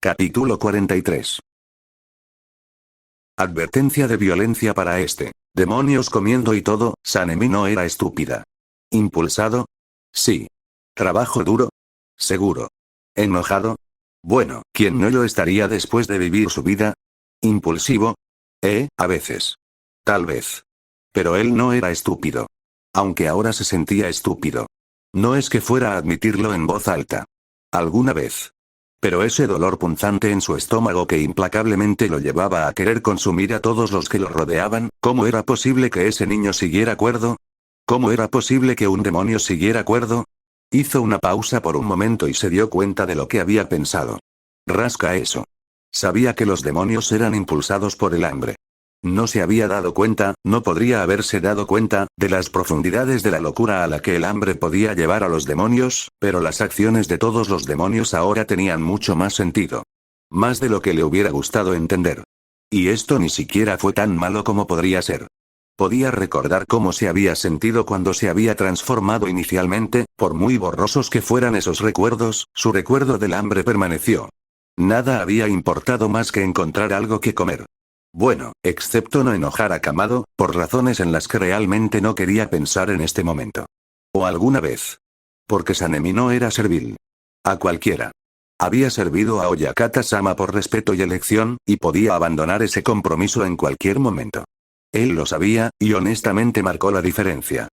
Capítulo 43. Advertencia de violencia para este. Demonios comiendo y todo. Sanemi no era estúpida. ¿Impulsado? Sí. ¿Trabajo duro? Seguro. ¿Enojado? Bueno, ¿quién no lo estaría después de vivir su vida? ¿Impulsivo? A veces. Tal vez. Pero él no era estúpido. Aunque ahora se sentía estúpido. No es que fuera a admitirlo en voz alta. Alguna vez. Pero ese dolor punzante en su estómago que implacablemente lo llevaba a querer consumir a todos los que lo rodeaban, ¿cómo era posible que ese niño siguiera cuerdo? ¿Cómo era posible que un demonio siguiera cuerdo? Hizo una pausa por un momento y se dio cuenta de lo que había pensado. Rasca eso. Sabía que los demonios eran impulsados por el hambre. No se había dado cuenta, no podría haberse dado cuenta, de las profundidades de la locura a la que el hambre podía llevar a los demonios, pero las acciones de todos los demonios ahora tenían mucho más sentido. Más de lo que le hubiera gustado entender. Y esto ni siquiera fue tan malo como podría ser. Podía recordar cómo se había sentido cuando se había transformado inicialmente, por muy borrosos que fueran esos recuerdos, su recuerdo del hambre permaneció. Nada había importado más que encontrar algo que comer. Bueno, excepto no enojar a Kamado, por razones en las que realmente no quería pensar en este momento. O alguna vez. Porque Sanemi no era servil. A cualquiera. Había servido a Oyakata-sama por respeto y elección, y podía abandonar ese compromiso en cualquier momento. Él lo sabía, y honestamente marcó la diferencia.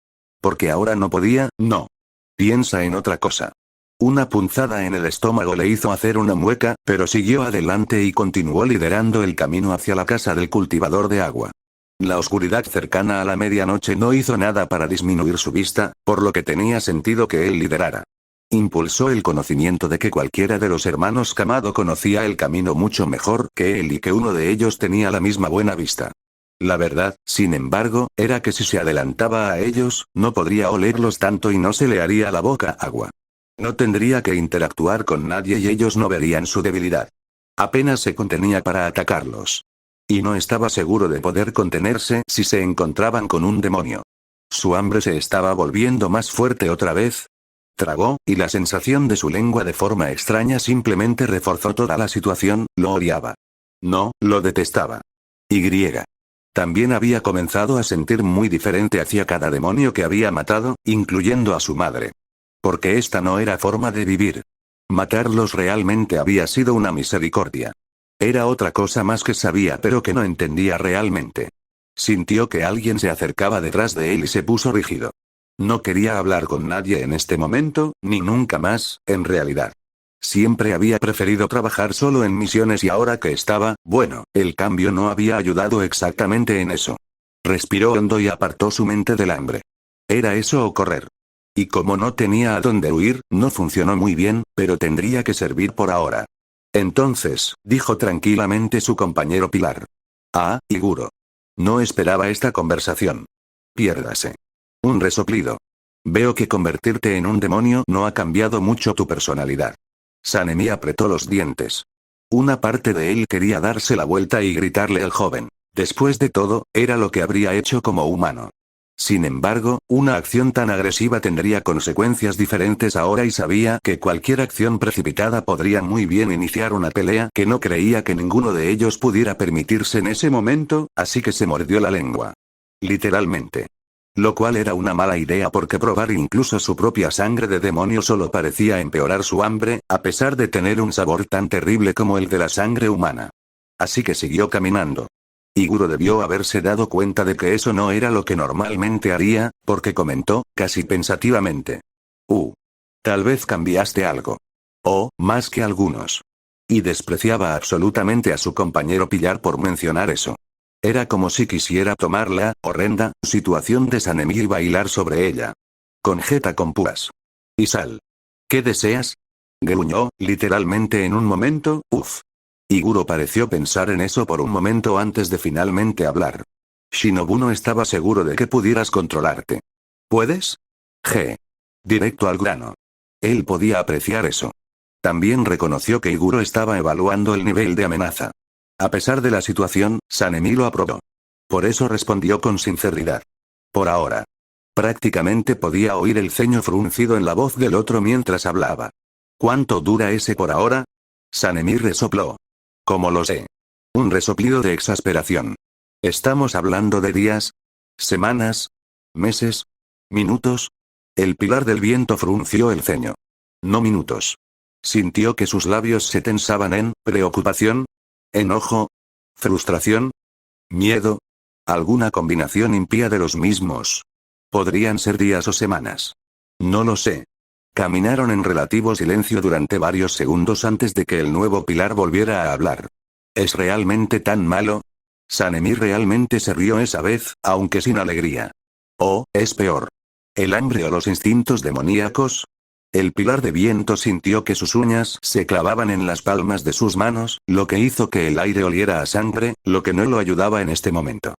Porque ahora no podía, no. Piensa en otra cosa. Una punzada en el estómago le hizo hacer una mueca, pero siguió adelante y continuó liderando el camino hacia la casa del cultivador de agua. La oscuridad cercana a la medianoche no hizo nada para disminuir su vista, por lo que tenía sentido que él liderara. Impulsó el conocimiento de que cualquiera de los hermanos Kamado conocía el camino mucho mejor que él y que uno de ellos tenía la misma buena vista. La verdad, sin embargo, era que si se adelantaba a ellos, no podría olerlos tanto y no se le haría la boca agua. No tendría que interactuar con nadie y ellos no verían su debilidad. Apenas se contenía para atacarlos. Y no estaba seguro de poder contenerse si se encontraban con un demonio. Su hambre se estaba volviendo más fuerte otra vez. Tragó, y la sensación de su lengua de forma extraña simplemente reforzó toda la situación, lo odiaba. No, lo detestaba. Y. También había comenzado a sentir muy diferente hacia cada demonio que había matado, incluyendo a su madre. Porque esta no era forma de vivir. Matarlos realmente había sido una misericordia. Era otra cosa más que sabía pero que no entendía realmente. Sintió que alguien se acercaba detrás de él y se puso rígido. No quería hablar con nadie en este momento, ni nunca más, en realidad. Siempre había preferido trabajar solo en misiones y ahora que estaba, bueno, el cambio no había ayudado exactamente en eso. Respiró hondo y apartó su mente del hambre. Era eso o correr. Y como no tenía a dónde huir, no funcionó muy bien, pero tendría que servir por ahora. Entonces, dijo tranquilamente su compañero Pilar. Ah, Iguro. No esperaba esta conversación. Piérdase. Un resoplido. Veo que convertirte en un demonio no ha cambiado mucho tu personalidad. Sanemi apretó los dientes. Una parte de él quería darse la vuelta y gritarle al joven. Después de todo, era lo que habría hecho como humano. Sin embargo, una acción tan agresiva tendría consecuencias diferentes ahora y sabía que cualquier acción precipitada podría muy bien iniciar una pelea que no creía que ninguno de ellos pudiera permitirse en ese momento, así que se mordió la lengua. Literalmente. Lo cual era una mala idea porque probar incluso su propia sangre de demonio solo parecía empeorar su hambre, a pesar de tener un sabor tan terrible como el de la sangre humana. Así que siguió caminando. Iguro debió haberse dado cuenta de que eso no era lo que normalmente haría, porque comentó, casi pensativamente. Tal vez cambiaste algo. Más que algunos. Y despreciaba absolutamente a su compañero Pilar por mencionar eso. Era como si quisiera tomar la horrenda situación de Sanemi y bailar sobre ella. Con jeta con púas. Y sal. ¿Qué deseas? Gruñó, literalmente en un momento, Iguro pareció pensar en eso por un momento antes de finalmente hablar. Shinobu no estaba seguro de que pudieras controlarte. ¿Puedes? Directo al grano. Él podía apreciar eso. También reconoció que Iguro estaba evaluando el nivel de amenaza. A pesar de la situación, Sanemi lo aprobó. Por eso respondió con sinceridad. Por ahora. Prácticamente podía oír el ceño fruncido en la voz del otro mientras hablaba. ¿Cuánto dura ese por ahora? Sanemi resopló. ¿Cómo lo sé? Un resoplido de exasperación. ¿Estamos hablando de días? ¿Semanas? ¿Meses? ¿Minutos? El pilar del viento frunció el ceño. No minutos. Sintió que sus labios se tensaban en preocupación, enojo, frustración, miedo. Alguna combinación impía de los mismos. Podrían ser días o semanas. No lo sé. Caminaron en relativo silencio durante varios segundos antes de que el nuevo pilar volviera a hablar. ¿Es realmente tan malo? Sanemi realmente se rió esa vez, aunque sin alegría. ¿O, es peor? ¿El hambre o los instintos demoníacos? El pilar de viento sintió que sus uñas se clavaban en las palmas de sus manos, lo que hizo que el aire oliera a sangre, lo que no lo ayudaba en este momento.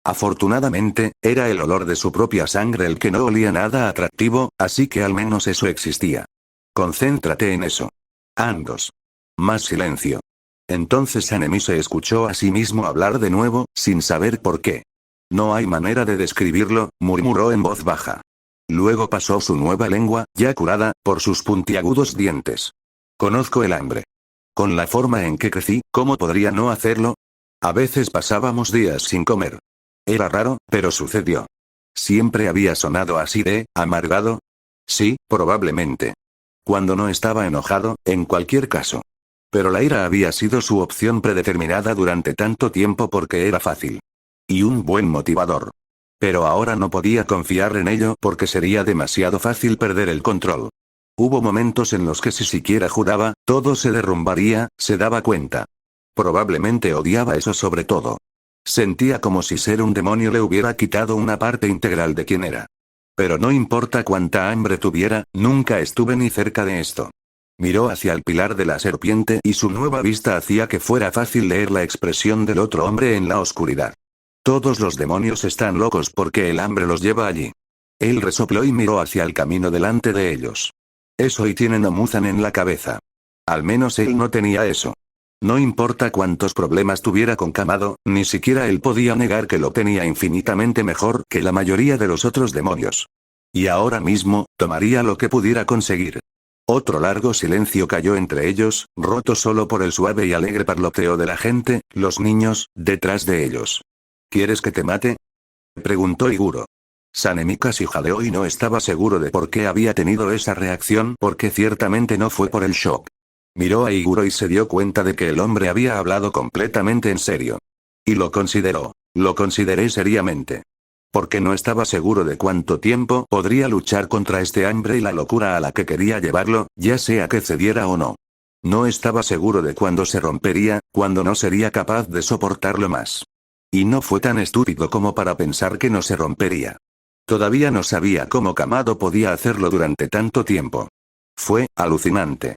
Afortunadamente, era el olor de su propia sangre el que no olía nada atractivo, así que al menos eso existía. Concéntrate en eso. Andos. Más silencio. Entonces Sanemi se escuchó a sí mismo hablar de nuevo, sin saber por qué. No hay manera de describirlo, murmuró en voz baja. Luego pasó su nueva lengua, ya curada, por sus puntiagudos dientes. Conozco el hambre. Con la forma en que crecí, ¿cómo podría no hacerlo? A veces pasábamos días sin comer. Era raro, pero sucedió. ¿Siempre había sonado así de amargado? Sí, probablemente. Cuando no estaba enojado, en cualquier caso. Pero la ira había sido su opción predeterminada durante tanto tiempo porque era fácil. Y un buen motivador. Pero ahora no podía confiar en ello porque sería demasiado fácil perder el control. Hubo momentos en los que si siquiera juraba, todo se derrumbaría, se daba cuenta. Probablemente odiaba eso sobre todo. Sentía como si ser un demonio le hubiera quitado una parte integral de quien era. Pero no importa cuánta hambre tuviera, nunca estuve ni cerca de esto. Miró hacia el pilar de la serpiente y su nueva vista hacía que fuera fácil leer la expresión del otro hombre en la oscuridad. Todos los demonios están locos porque el hambre los lleva allí. Él resopló y miró hacia el camino delante de ellos. Eso y tienen a Muzan en la cabeza. Al menos él no tenía eso. No importa cuántos problemas tuviera con Kamado, ni siquiera él podía negar que lo tenía infinitamente mejor que la mayoría de los otros demonios. Y ahora mismo, tomaría lo que pudiera conseguir. Otro largo silencio cayó entre ellos, roto solo por el suave y alegre parloteo de la gente, los niños, detrás de ellos. ¿Quieres que te mate? Preguntó Iguro. Sanemi casi jadeó y no estaba seguro de por qué había tenido esa reacción porque ciertamente no fue por el shock. Miró a Iguro y se dio cuenta de que el hombre había hablado completamente en serio. Y lo consideró. Lo consideré seriamente. Porque no estaba seguro de cuánto tiempo podría luchar contra este hambre y la locura a la que quería llevarlo, ya sea que cediera o no. No estaba seguro de cuándo se rompería, cuándo no sería capaz de soportarlo más. Y no fue tan estúpido como para pensar que no se rompería. Todavía no sabía cómo Kamado podía hacerlo durante tanto tiempo. Fue alucinante.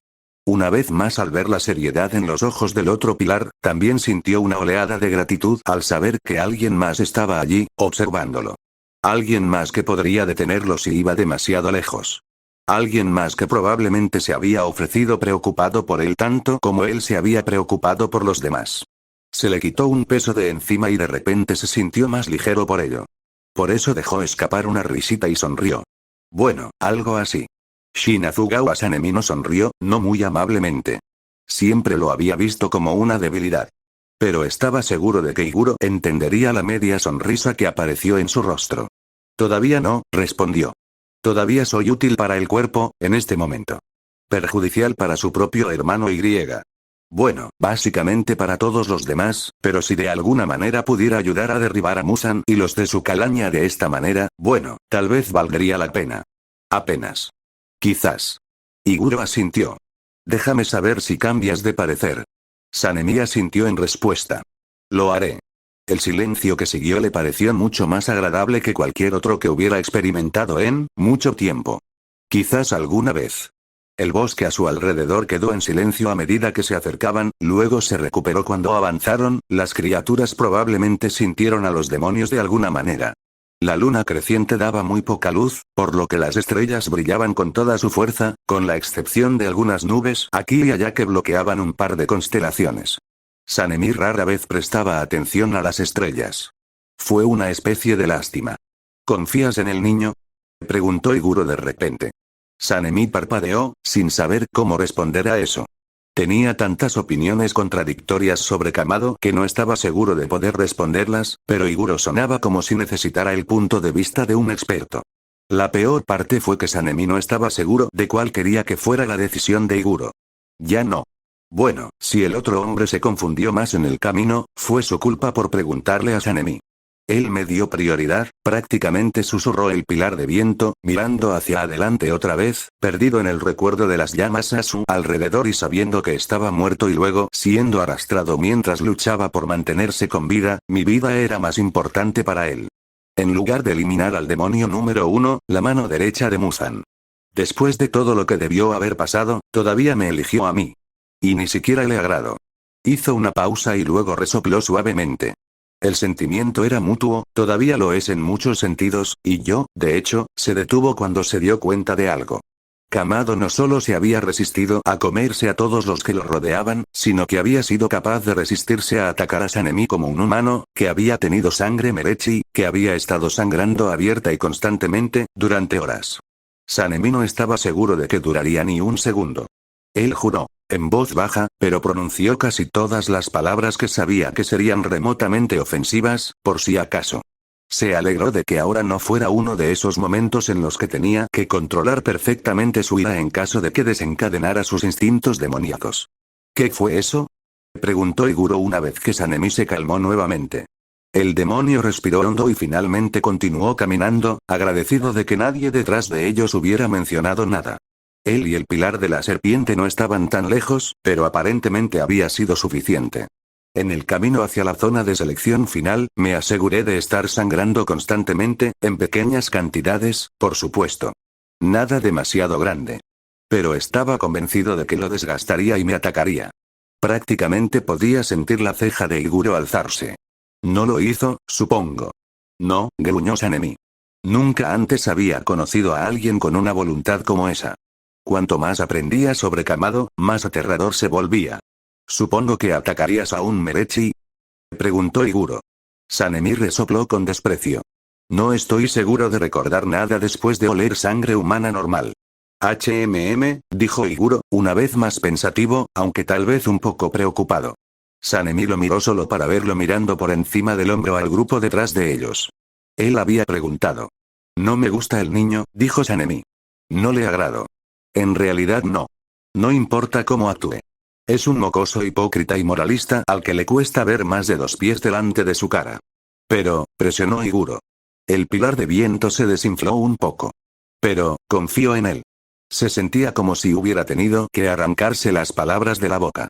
Una vez más al ver la seriedad en los ojos del otro pilar, también sintió una oleada de gratitud al saber que alguien más estaba allí, observándolo. Alguien más que podría detenerlo si iba demasiado lejos. Alguien más que probablemente se había ofrecido preocupado por él tanto como él se había preocupado por los demás. Se le quitó un peso de encima y de repente se sintió más ligero por ello. Por eso dejó escapar una risita y sonrió. Bueno, algo así. Shinazugawa Sanemi no sonrió, no muy amablemente. Siempre lo había visto como una debilidad. Pero estaba seguro de que Iguro entendería la media sonrisa que apareció en su rostro. Todavía no, respondió. Todavía soy útil para el cuerpo, en este momento. Perjudicial para su propio hermano Y. Bueno, básicamente para todos los demás, pero si de alguna manera pudiera ayudar a derribar a Muzan y los de su calaña de esta manera, bueno, tal vez valdría la pena. Apenas. Quizás. Iguro asintió. Déjame saber si cambias de parecer. Sanemi asintió en respuesta. Lo haré. El silencio que siguió le pareció mucho más agradable que cualquier otro que hubiera experimentado en mucho tiempo. Quizás alguna vez. El bosque a su alrededor quedó en silencio a medida que se acercaban, luego se recuperó cuando avanzaron, las criaturas probablemente sintieron a los demonios de alguna manera. La luna creciente daba muy poca luz, por lo que las estrellas brillaban con toda su fuerza, con la excepción de algunas nubes aquí y allá que bloqueaban un par de constelaciones. Sanemi rara vez prestaba atención a las estrellas. Fue una especie de lástima. ¿Confías en el niño?, preguntó Iguro de repente. Sanemi parpadeó, sin saber cómo responder a eso. Tenía tantas opiniones contradictorias sobre Kamado que no estaba seguro de poder responderlas, pero Iguro sonaba como si necesitara el punto de vista de un experto. La peor parte fue que Sanemi no estaba seguro de cuál quería que fuera la decisión de Iguro. Ya no. Bueno, si el otro hombre se confundió más en el camino, fue su culpa por preguntarle a Sanemi. Él me dio prioridad, prácticamente susurró el pilar de viento, mirando hacia adelante otra vez, perdido en el recuerdo de las llamas a su alrededor y sabiendo que estaba muerto y luego siendo arrastrado mientras luchaba por mantenerse con vida, mi vida era más importante para él. En lugar de eliminar al demonio número 1, la mano derecha de Muzan. Después de todo lo que debió haber pasado, todavía me eligió a mí. Y ni siquiera le agradó. Hizo una pausa y luego resopló suavemente. El sentimiento era mutuo, todavía lo es en muchos sentidos, y yo, de hecho, se detuvo cuando se dio cuenta de algo. Kamado no solo se había resistido a comerse a todos los que lo rodeaban, sino que había sido capaz de resistirse a atacar a Sanemi como un humano, que había tenido sangre Merechi, que había estado sangrando abierta y constantemente, durante horas. Sanemi no estaba seguro de que duraría ni un segundo. Él juró, en voz baja, pero pronunció casi todas las palabras que sabía que serían remotamente ofensivas, por si acaso. Se alegró de que ahora no fuera uno de esos momentos en los que tenía que controlar perfectamente su ira en caso de que desencadenara sus instintos demoníacos. ¿Qué fue eso?, preguntó Iguro una vez que Sanemi se calmó nuevamente. El demonio respiró hondo y finalmente continuó caminando, agradecido de que nadie detrás de ellos hubiera mencionado nada. Él y el pilar de la serpiente no estaban tan lejos, pero aparentemente había sido suficiente. En el camino hacia la zona de selección final, me aseguré de estar sangrando constantemente, en pequeñas cantidades, por supuesto. Nada demasiado grande. Pero estaba convencido de que lo desgastaría y me atacaría. Prácticamente podía sentir la ceja de Iguro alzarse. No lo hizo, supongo. No, gruñó Sanemi. Nunca antes había conocido a alguien con una voluntad como esa. Cuanto más aprendía sobre Kamado, más aterrador se volvía. ¿Supongo que atacarías a un Merechi?, preguntó Iguro. Sanemi resopló con desprecio. No estoy seguro de recordar nada después de oler sangre humana normal. Dijo Iguro, una vez más pensativo, aunque tal vez un poco preocupado. Sanemi lo miró solo para verlo mirando por encima del hombro al grupo detrás de ellos. Él había preguntado. No me gusta el niño, dijo Sanemi. No le agrado. En realidad no. No importa cómo actúe. Es un mocoso hipócrita y moralista al que le cuesta ver más de 2 pies delante de su cara. Pero, presionó Iguro. El pilar de viento se desinfló un poco. Pero, confío en él. Se sentía como si hubiera tenido que arrancarse las palabras de la boca.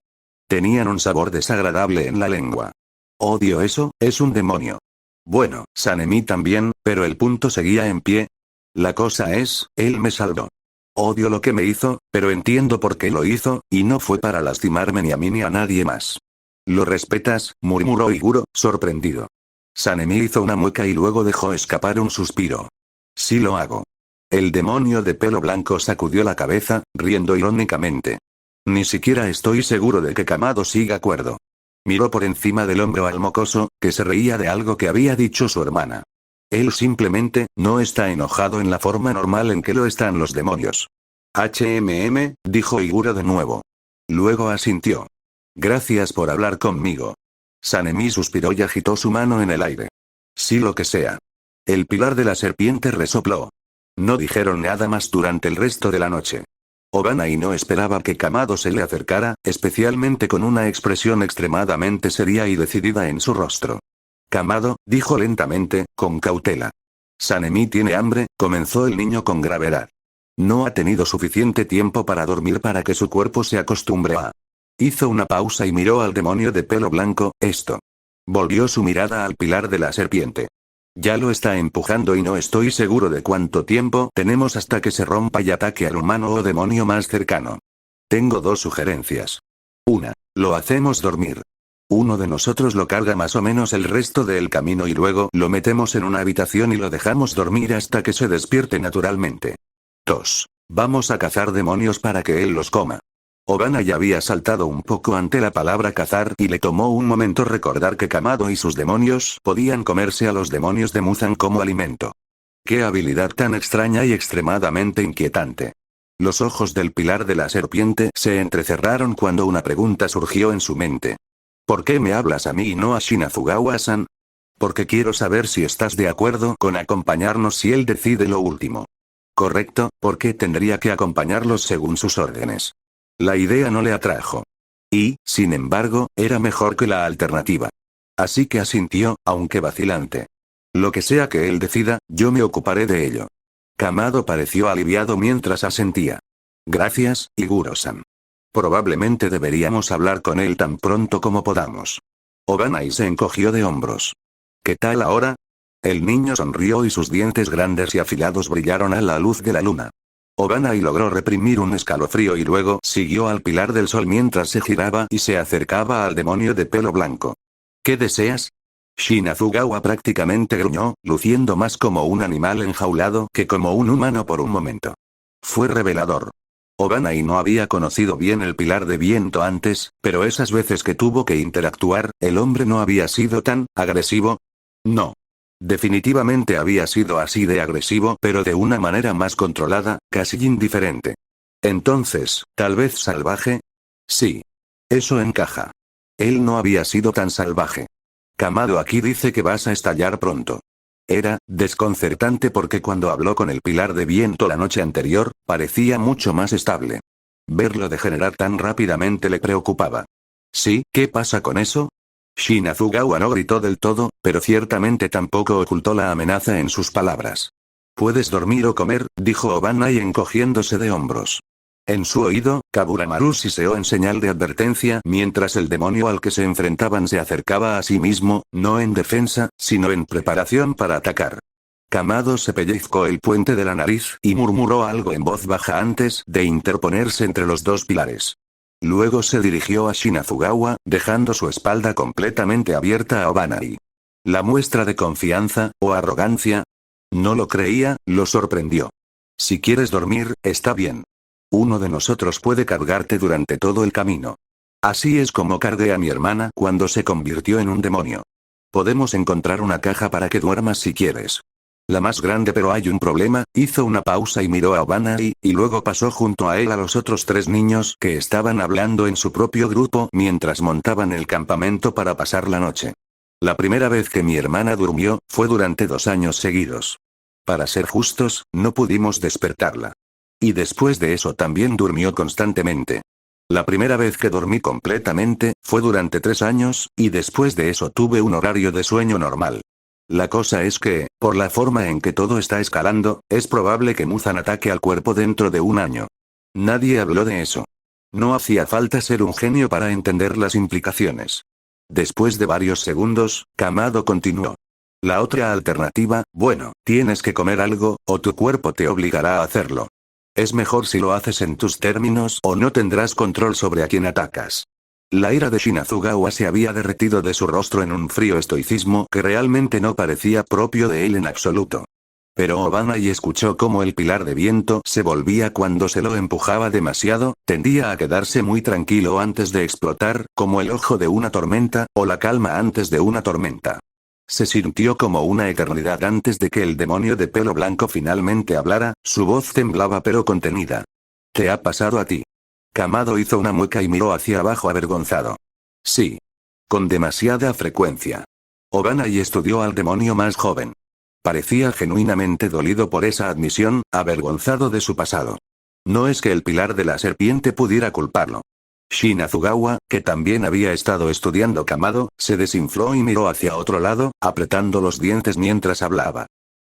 Tenían un sabor desagradable en la lengua. Odio eso, es un demonio. Bueno, Sanemi también, pero el punto seguía en pie. La cosa es, él me salvó. Odio lo que me hizo, pero entiendo por qué lo hizo, y no fue para lastimarme ni a mí ni a nadie más. ¿Lo respetas?, murmuró Iguro, sorprendido. Sanemi hizo una mueca y luego dejó escapar un suspiro. Sí lo hago. El demonio de pelo blanco sacudió la cabeza, riendo irónicamente. Ni siquiera estoy seguro de que Kamado siga cuerdo. Miró por encima del hombro al mocoso, que se reía de algo que había dicho su hermana. Él simplemente, no está enojado en la forma normal en que lo están los demonios. Dijo Iguro de nuevo. Luego asintió. Gracias por hablar conmigo. Sanemi suspiró y agitó su mano en el aire. Sí, lo que sea. El pilar de la serpiente resopló. No dijeron nada más durante el resto de la noche. Obanai no esperaba que Kamado se le acercara, especialmente con una expresión extremadamente seria y decidida en su rostro. Kamado, dijo lentamente, con cautela. Sanemi tiene hambre, comenzó el niño con gravedad. No ha tenido suficiente tiempo para dormir para que su cuerpo se acostumbre a. Hizo una pausa y miró al demonio de pelo blanco, esto. Volvió su mirada al pilar de la serpiente. Ya lo está empujando y no estoy seguro de cuánto tiempo tenemos hasta que se rompa y ataque al humano o demonio más cercano. Tengo 2 sugerencias. Una, lo hacemos dormir. Uno de nosotros lo carga más o menos el resto del camino y luego lo metemos en una habitación y lo dejamos dormir hasta que se despierte naturalmente. 2. Vamos a cazar demonios para que él los coma. Obana ya había saltado un poco ante la palabra cazar y le tomó un momento recordar que Kamado y sus demonios podían comerse a los demonios de Muzan como alimento. Qué habilidad tan extraña y extremadamente inquietante. Los ojos del pilar de la serpiente se entrecerraron cuando una pregunta surgió en su mente. ¿Por qué me hablas a mí y no a Shinazugawa-san? Porque quiero saber si estás de acuerdo con acompañarnos si él decide lo último. Correcto, porque tendría que acompañarlos según sus órdenes. La idea no le atrajo. Y, sin embargo, era mejor que la alternativa. Así que asintió, aunque vacilante. Lo que sea que él decida, yo me ocuparé de ello. Kamado pareció aliviado mientras asentía. Gracias, Iguro-san. Probablemente deberíamos hablar con él tan pronto como podamos. Obanai se encogió de hombros. ¿Qué tal ahora? El niño sonrió y sus dientes grandes y afilados brillaron a la luz de la luna. Obanai logró reprimir un escalofrío y luego siguió al pilar del sol mientras se giraba y se acercaba al demonio de pelo blanco. ¿Qué deseas? Shinazugawa prácticamente gruñó, luciendo más como un animal enjaulado que como un humano por un momento. Fue revelador. Obanai no había conocido bien el pilar de viento antes, pero esas veces que tuvo que interactuar, el hombre no había sido tan agresivo. No. Definitivamente había sido así de agresivo, pero de una manera más controlada, casi indiferente. Entonces, ¿tal vez salvaje? Sí. Eso encaja. Él no había sido tan salvaje. Kamado aquí dice que vas a estallar pronto. Era desconcertante porque cuando habló con el pilar de viento la noche anterior, parecía mucho más estable. Verlo degenerar tan rápidamente le preocupaba. ¿Sí? ¿Qué pasa con eso? Shinazugawa no gritó del todo, pero ciertamente tampoco ocultó la amenaza en sus palabras. Puedes dormir o comer, dijo Obanai encogiéndose de hombros. En su oído, Kaburamaru siseó en señal de advertencia mientras el demonio al que se enfrentaban se acercaba a sí mismo, no en defensa, sino en preparación para atacar. Kamado se pellizcó el puente de la nariz y murmuró algo en voz baja antes de interponerse entre los dos pilares. Luego se dirigió a Shinazugawa, dejando su espalda completamente abierta a Obanai. ¿La muestra de confianza, o arrogancia? No lo creía, lo sorprendió. Si quieres dormir, está bien. Uno de nosotros puede cargarte durante todo el camino. Así es como cargué a mi hermana cuando se convirtió en un demonio. Podemos encontrar una caja para que duermas si quieres. La más grande, pero hay un problema. Hizo una pausa y miró a Obanai, y luego pasó junto a él a los otros 3 niños que estaban hablando en su propio grupo mientras montaban el campamento para pasar la noche. La primera vez que mi hermana durmió, fue durante 2 años seguidos. Para ser justos, no pudimos despertarla. Y después de eso también durmió constantemente. La primera vez que dormí completamente, fue durante 3 años, y después de eso tuve un horario de sueño normal. La cosa es que, por la forma en que todo está escalando, es probable que Muzan ataque al cuerpo dentro de 1 año. Nadie habló de eso. No hacía falta ser un genio para entender las implicaciones. Después de varios segundos, Kamado continuó. La otra alternativa, bueno, tienes que comer algo, o tu cuerpo te obligará a hacerlo. Es mejor si lo haces en tus términos o no tendrás control sobre a quién atacas. La ira de Shinazugawa se había derretido de su rostro en un frío estoicismo que realmente no parecía propio de él en absoluto. Pero Obanai escuchó cómo el pilar de viento se volvía cuando se lo empujaba demasiado, tendía a quedarse muy tranquilo antes de explotar, como el ojo de una tormenta, o la calma antes de una tormenta. Se sintió como una eternidad antes de que el demonio de pelo blanco finalmente hablara, su voz temblaba pero contenida. ¿Te ha pasado a ti? Kamado hizo una mueca y miró hacia abajo avergonzado. Sí. Con demasiada frecuencia. Obanai estudió al demonio más joven. Parecía genuinamente dolido por esa admisión, avergonzado de su pasado. No es que el pilar de la serpiente pudiera culparlo. Shinazugawa, que también había estado estudiando Kamado, se desinfló y miró hacia otro lado, apretando los dientes mientras hablaba.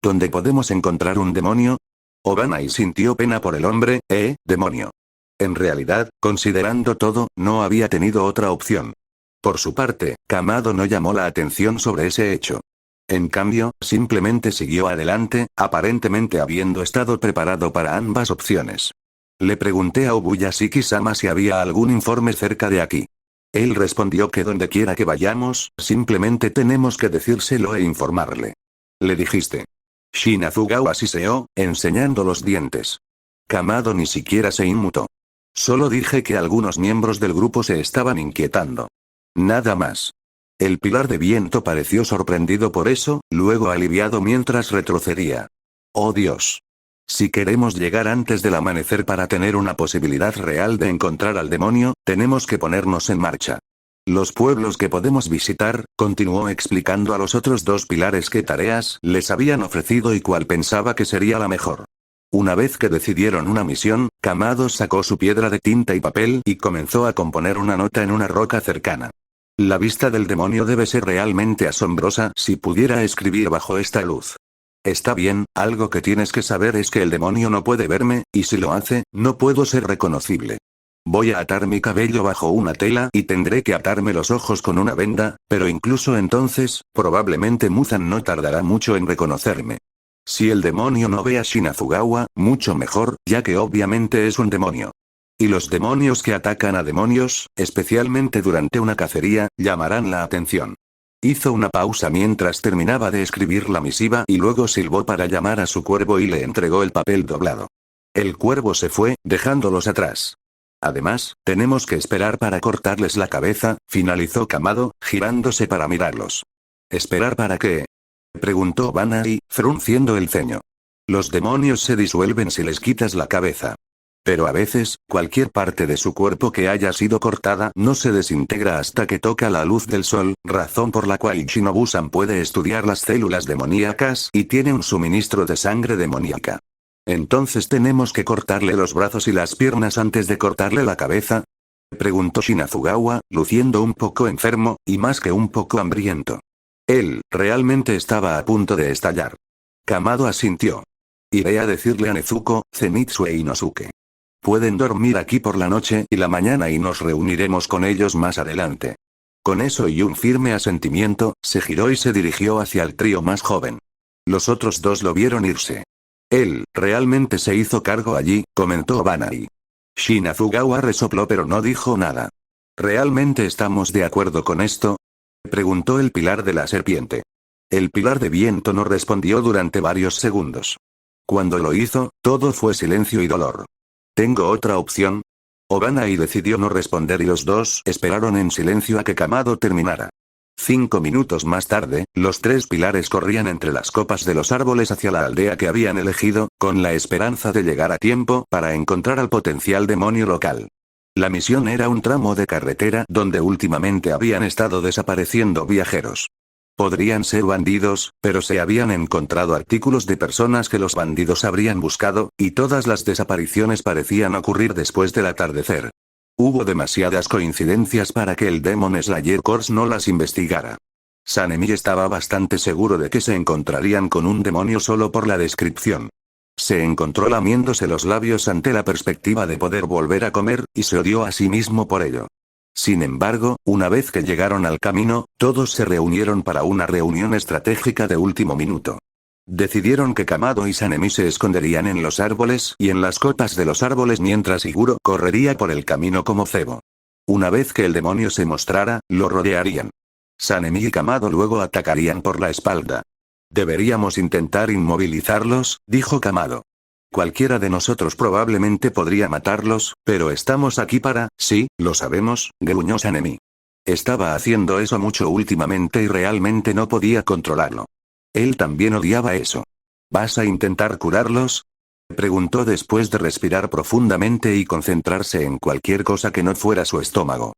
¿Dónde podemos encontrar un demonio? Obanai sintió pena por el hombre, demonio. En realidad, considerando todo, no había tenido otra opción. Por su parte, Kamado no llamó la atención sobre ese hecho. En cambio, simplemente siguió adelante, aparentemente habiendo estado preparado para ambas opciones. Le pregunté a Obuyashiki-sama si había algún informe cerca de aquí. Él respondió que donde quiera que vayamos, simplemente tenemos que decírselo e informarle. ¿Le dijiste? Shinazugawa siseó, enseñando los dientes. Kamado ni siquiera se inmutó. Solo dije que algunos miembros del grupo se estaban inquietando. Nada más. El pilar de viento pareció sorprendido por eso, luego aliviado mientras retrocedía. ¡Oh Dios! Si queremos llegar antes del amanecer para tener una posibilidad real de encontrar al demonio, tenemos que ponernos en marcha. Los pueblos que podemos visitar, continuó explicando a los otros dos pilares qué tareas les habían ofrecido y cuál pensaba que sería la mejor. Una vez que decidieron una misión, Kamado sacó su piedra de tinta y papel y comenzó a componer una nota en una roca cercana. La vista del demonio debe ser realmente asombrosa si pudiera escribir bajo esta luz. Está bien, algo que tienes que saber es que el demonio no puede verme, y si lo hace, no puedo ser reconocible. Voy a atar mi cabello bajo una tela y tendré que atarme los ojos con una venda, pero incluso entonces, probablemente Muzan no tardará mucho en reconocerme. Si el demonio no ve a Shinazugawa, mucho mejor, ya que obviamente es un demonio. Y los demonios que atacan a demonios, especialmente durante una cacería, llamarán la atención. Hizo una pausa mientras terminaba de escribir la misiva y luego silbó para llamar a su cuervo y le entregó el papel doblado. El cuervo se fue, dejándolos atrás. Además, tenemos que esperar para cortarles la cabeza, finalizó Kamado, girándose para mirarlos. ¿Esperar para qué?, preguntó Banai, frunciendo el ceño. Los demonios se disuelven si les quitas la cabeza. Pero a veces, cualquier parte de su cuerpo que haya sido cortada no se desintegra hasta que toca la luz del sol, razón por la cual Shinobu-san puede estudiar las células demoníacas y tiene un suministro de sangre demoníaca. ¿Entonces tenemos que cortarle los brazos y las piernas antes de cortarle la cabeza?, preguntó Shinazugawa, luciendo un poco enfermo, y más que un poco hambriento. Él, realmente estaba a punto de estallar. Kamado asintió. Iré a decirle a Nezuko, Zenitsu e Inosuke. Pueden dormir aquí por la noche y la mañana y nos reuniremos con ellos más adelante. Con eso y un firme asentimiento, se giró y se dirigió hacia el trío más joven. Los otros dos lo vieron irse. Él, realmente se hizo cargo allí, comentó Banai. Shinazugawa resopló pero no dijo nada. ¿Realmente estamos de acuerdo con esto?, preguntó el pilar de la serpiente. El pilar de viento no respondió durante varios segundos. Cuando lo hizo, todo fue silencio y dolor. ¿Tengo otra opción?, Banai decidió no responder y los dos esperaron en silencio a que Kamado terminara. 5 minutos más tarde, los tres pilares corrían entre las copas de los árboles hacia la aldea que habían elegido, con la esperanza de llegar a tiempo para encontrar al potencial demonio local. La misión era un tramo de carretera donde últimamente habían estado desapareciendo viajeros. Podrían ser bandidos, pero se habían encontrado artículos de personas que los bandidos habrían buscado, y todas las desapariciones parecían ocurrir después del atardecer. Hubo demasiadas coincidencias para que el Demon Slayer Corps no las investigara. Sanemi estaba bastante seguro de que se encontrarían con un demonio solo por la descripción. Se encontró lamiéndose los labios ante la perspectiva de poder volver a comer, y se odió a sí mismo por ello. Sin embargo, una vez que llegaron al camino, todos se reunieron para una reunión estratégica de último minuto. Decidieron que Kamado y Sanemi se esconderían en los árboles y en las cotas de los árboles mientras Iguro correría por el camino como cebo. Una vez que el demonio se mostrara, lo rodearían. Sanemi y Kamado luego atacarían por la espalda. Deberíamos intentar inmovilizarlos, dijo Kamado. Cualquiera de nosotros probablemente podría matarlos, pero estamos aquí para, sí, lo sabemos, gruñó Sanemi. Estaba haciendo eso mucho últimamente y realmente no podía controlarlo. Él también odiaba eso. ¿Vas a intentar curarlos?, preguntó después de respirar profundamente y concentrarse en cualquier cosa que no fuera su estómago.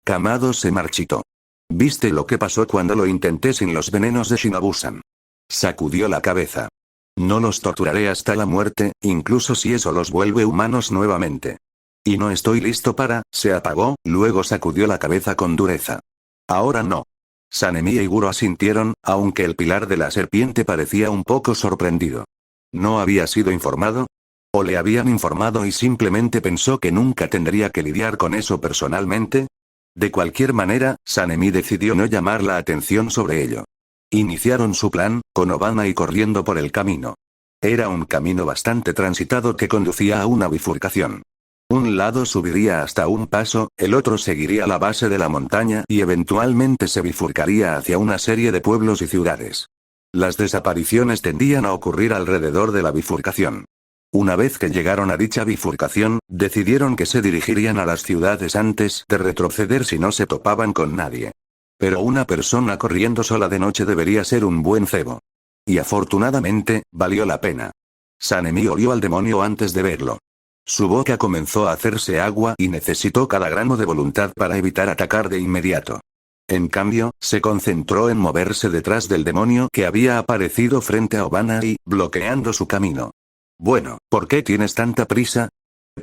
Kamado se marchitó. ¿Viste lo que pasó cuando lo intenté sin los venenos de Shinobu-san? Sacudió la cabeza. No los torturaré hasta la muerte, incluso si eso los vuelve humanos nuevamente. Y no estoy listo para, se apagó, luego sacudió la cabeza con dureza. Ahora no. Sanemi y Iguro asintieron, aunque el pilar de la serpiente parecía un poco sorprendido. ¿No había sido informado? ¿O le habían informado y simplemente pensó que nunca tendría que lidiar con eso personalmente? De cualquier manera, Sanemi decidió no llamar la atención sobre ello. Iniciaron su plan, con Banai corriendo por el camino. Era un camino bastante transitado que conducía a una bifurcación. Un lado subiría hasta un paso, el otro seguiría la base de la montaña y eventualmente se bifurcaría hacia una serie de pueblos y ciudades. Las desapariciones tendían a ocurrir alrededor de la bifurcación. Una vez que llegaron a dicha bifurcación, decidieron que se dirigirían a las ciudades antes de retroceder si no se topaban con nadie. Pero una persona corriendo sola de noche debería ser un buen cebo. Y afortunadamente, valió la pena. Sanemi olió al demonio antes de verlo. Su boca comenzó a hacerse agua y necesitó cada gramo de voluntad para evitar atacar de inmediato. En cambio, se concentró en moverse detrás del demonio que había aparecido frente a Obanai, bloqueando su camino. Bueno, ¿por qué tienes tanta prisa?,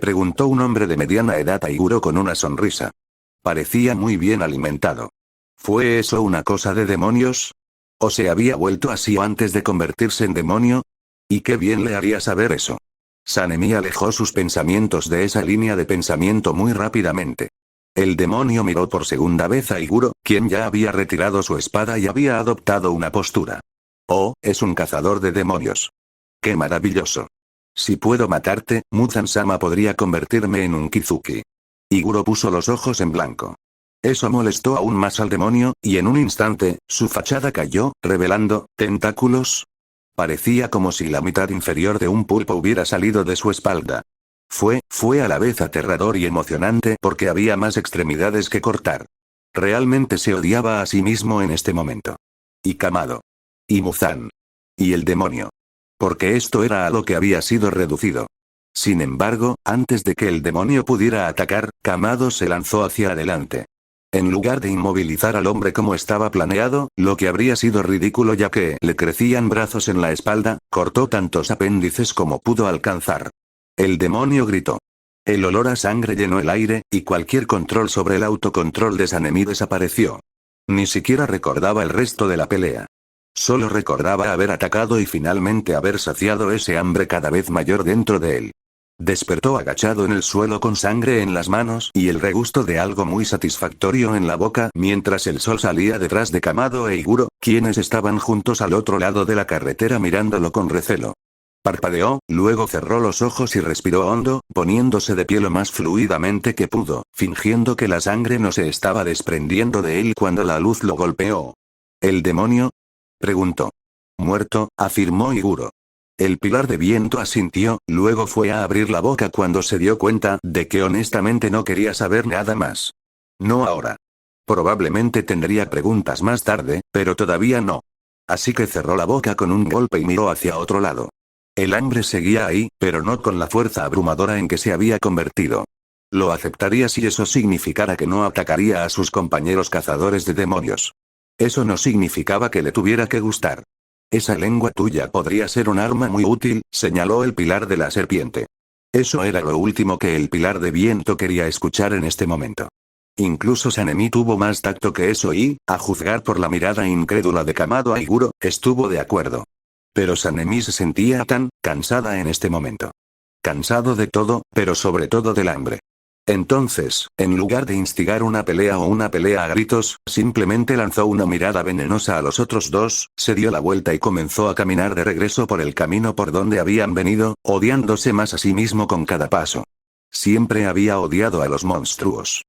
preguntó un hombre de mediana edad a Iguro con una sonrisa. Parecía muy bien alimentado. ¿Fue eso una cosa de demonios? ¿O se había vuelto así antes de convertirse en demonio? ¿Y qué bien le haría saber eso? Sanemi alejó sus pensamientos de esa línea de pensamiento muy rápidamente. El demonio miró por segunda vez a Iguro, quien ya había retirado su espada y había adoptado una postura. Oh, es un cazador de demonios. ¡Qué maravilloso! Si puedo matarte, Muzan-sama podría convertirme en un Kizuki. Iguro puso los ojos en blanco. Eso molestó aún más al demonio, y en un instante, su fachada cayó, revelando tentáculos. Parecía como si la mitad inferior de un pulpo hubiera salido de su espalda. Fue a la vez aterrador y emocionante porque había más extremidades que cortar. Realmente se odiaba a sí mismo en este momento. Y Kamado. Y Muzan. Y el demonio. Porque esto era a lo que había sido reducido. Sin embargo, antes de que el demonio pudiera atacar, Kamado se lanzó hacia adelante. En lugar de inmovilizar al hombre como estaba planeado, lo que habría sido ridículo ya que le crecían brazos en la espalda, cortó tantos apéndices como pudo alcanzar. El demonio gritó. El olor a sangre llenó el aire, y cualquier control sobre el autocontrol de Sanemi desapareció. Ni siquiera recordaba el resto de la pelea. Solo recordaba haber atacado y finalmente haber saciado ese hambre cada vez mayor dentro de él. Despertó agachado en el suelo con sangre en las manos y el regusto de algo muy satisfactorio en la boca mientras el sol salía detrás de Kamado e Iguro, quienes estaban juntos al otro lado de la carretera mirándolo con recelo. Parpadeó, luego cerró los ojos y respiró hondo, poniéndose de pie lo más fluidamente que pudo, fingiendo que la sangre no se estaba desprendiendo de él cuando la luz lo golpeó. ¿El demonio?, preguntó. Muerto, afirmó Iguro. El pilar de viento asintió, luego fue a abrir la boca cuando se dio cuenta de que honestamente no quería saber nada más. No ahora. Probablemente tendría preguntas más tarde, pero todavía no. Así que cerró la boca con un golpe y miró hacia otro lado. El hambre seguía ahí, pero no con la fuerza abrumadora en que se había convertido. Lo aceptaría si eso significara que no atacaría a sus compañeros cazadores de demonios. Eso no significaba que le tuviera que gustar. Esa lengua tuya podría ser un arma muy útil, señaló el pilar de la serpiente. Eso era lo último que el pilar de viento quería escuchar en este momento. Incluso Sanemi tuvo más tacto que eso y, a juzgar por la mirada incrédula de Kamado a Iguro, estuvo de acuerdo. Pero Sanemi se sentía tan cansada en este momento. Cansado de todo, pero sobre todo del hambre. Entonces, en lugar de instigar una pelea o una pelea a gritos, simplemente lanzó una mirada venenosa a los otros dos, se dio la vuelta y comenzó a caminar de regreso por el camino por donde habían venido, odiándose más a sí mismo con cada paso. Siempre había odiado a los monstruos.